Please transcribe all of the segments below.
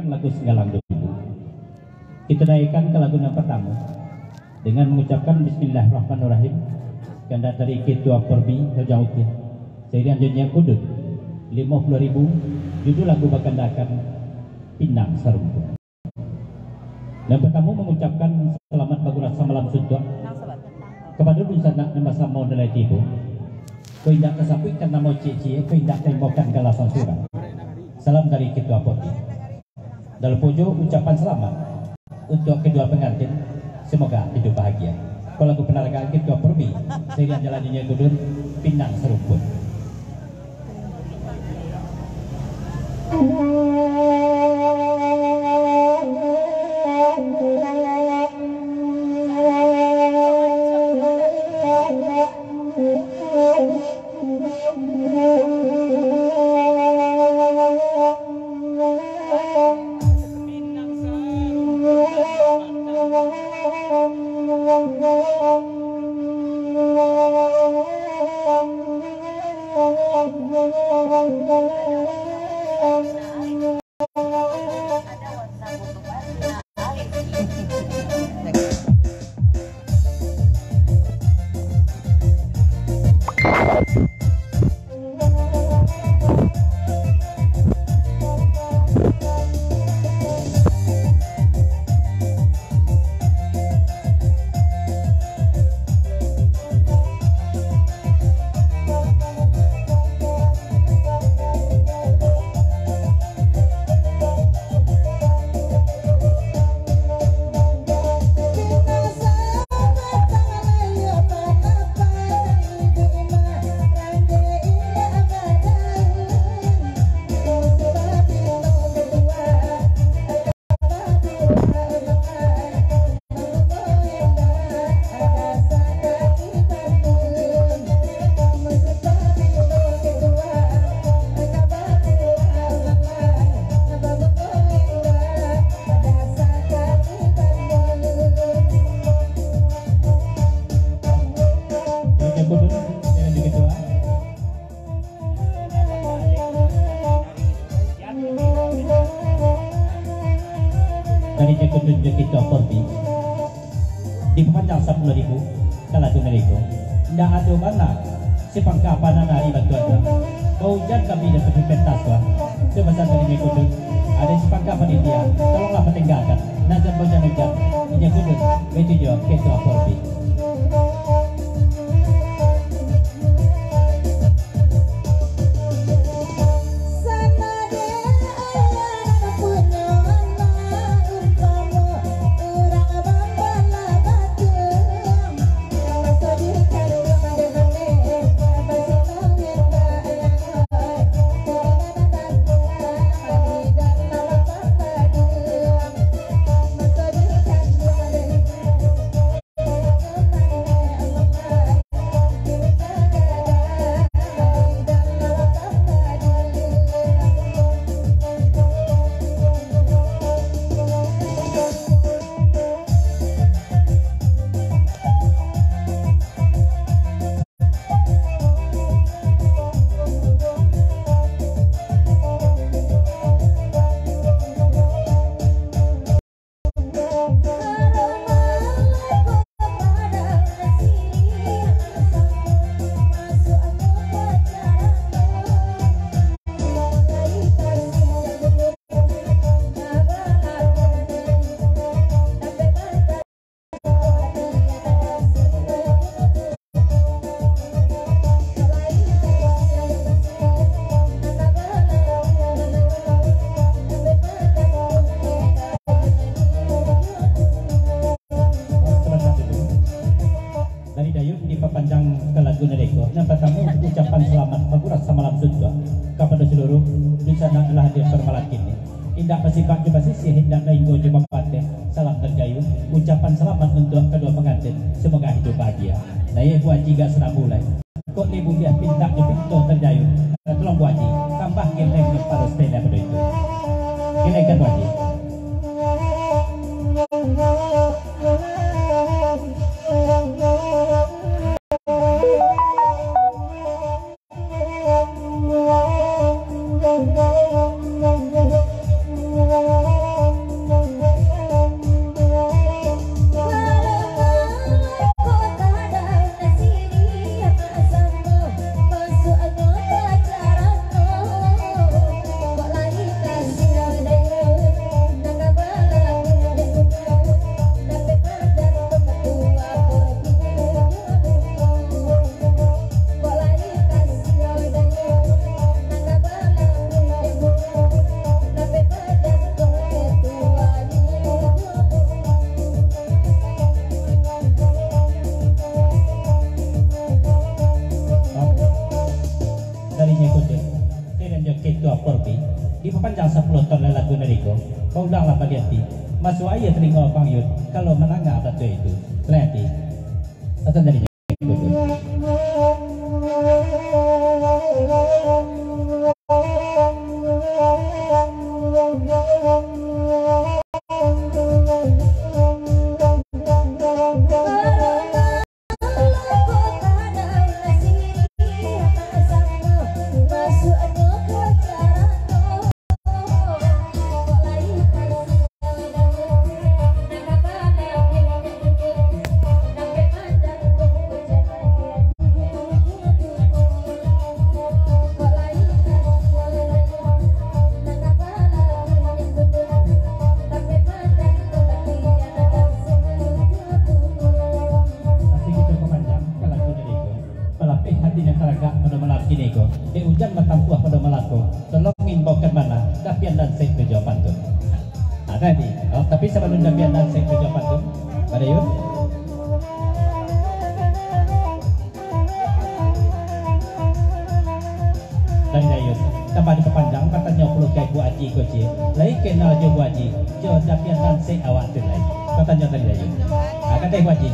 naikkan lagu Senggalang dulu. Kita naikkan ke lagu yang pertama dengan mengucapkan Bismillahirrahmanirrahim. Ganda dari Ketua Perbi Hojautin Seiran Jonya Kudut 50.000. Judul lagu bakandakan Pinang Sarumpu. Dan pertama mengucapkan selamat bagurasa malam suntuk kepada Dunsana nama Samo Nilai Tibu. Kau indak kesapik karena mau cici, kau indak tembakan galasan surah. Salam dari Ketua Perbi. Dalam pojok ucapan selamat untuk kedua pengantin, semoga hidup bahagia. Kalau lagu penerangan Ketua Perbi Seiran Jalannya Gudun Pinang Serumpun. Dari Jekudun Jekito Perbi dipanjang 10.000 kalau tu mereka tidak ada mana si pangkapan dari bantuan kau jangan kami dapat pentas wah itu pasal dari Jekudun ada si pangkapan India tolonglah pertinggalkan nazar bojan-bojan Jekudun itu jo Jekito Perbi. Ucapan selamat magurat samalam suntuk kepada seluruh Dunsana telah hadir permalam ini. Indah pasifak di posisi hendak naiko coba pate salam tergayu. Ucapan selamat untuk kedua pengantin semoga hidup bahagia. Naya buat jiga senang mulai. Kok ni budiah pintak di pintu tergayu. Tolong buat ji tambah geleng di paras tenda pada itu. Gelengkan buat ji. Wow. ikit tua porbi di pepanjang 10 ton lagu nariko kau udanglah padiati masuk ayat telinga pangyut kalau menangga batu itu terhati atau dari hujan matampuah pada malako tolongin bawakan mana dapian dan sek tujuh pantun ada di tapi sebelum dapian dan sek tujuh pantun pada yuk dari dayut tambah di kepanjang katanya perlu kayak Bu Haji koci lagi kenal jo Bu Haji jo dapian dan sek awak tu lagi katanya dari dayut kata Bu Haji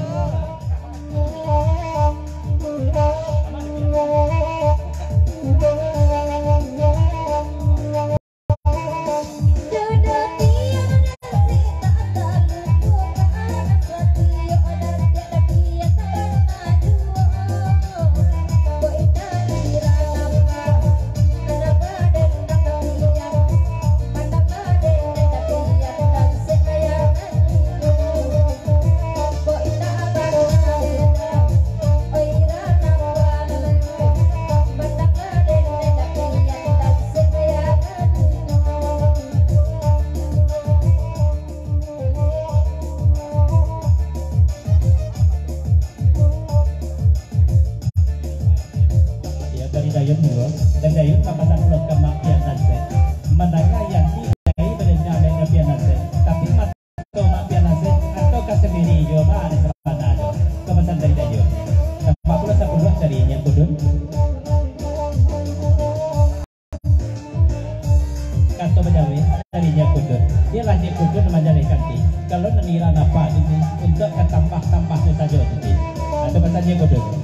dan dayut papasan pulau kemak pianan se mendaga yang tidak berenya dengan pianan se tapi atau mak pianan se atau kasendiri coba ada sepatah ada kepasan dari dayut tempat pulau sepuluh dari yang kudun kanto bejawi dari yang kudun dia lanjut kudun menjadi kanti kalau menira apa ini untuk tambah saja nanti atau pesan yang kudun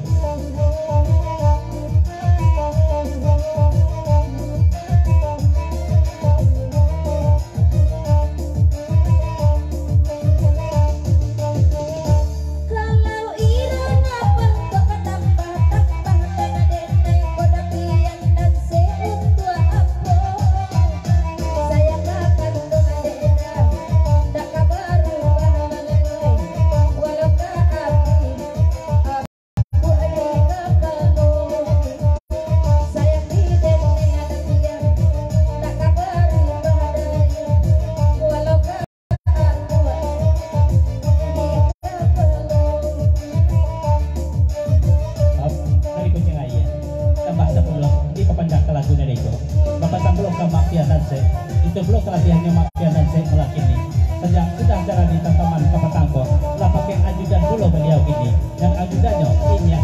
itu belum kelebihannya mafian dan saya melakini sejak sudah jalan di teman-teman ke petangko lah pakai ajudan dulu beliau gini dan ajudannya ini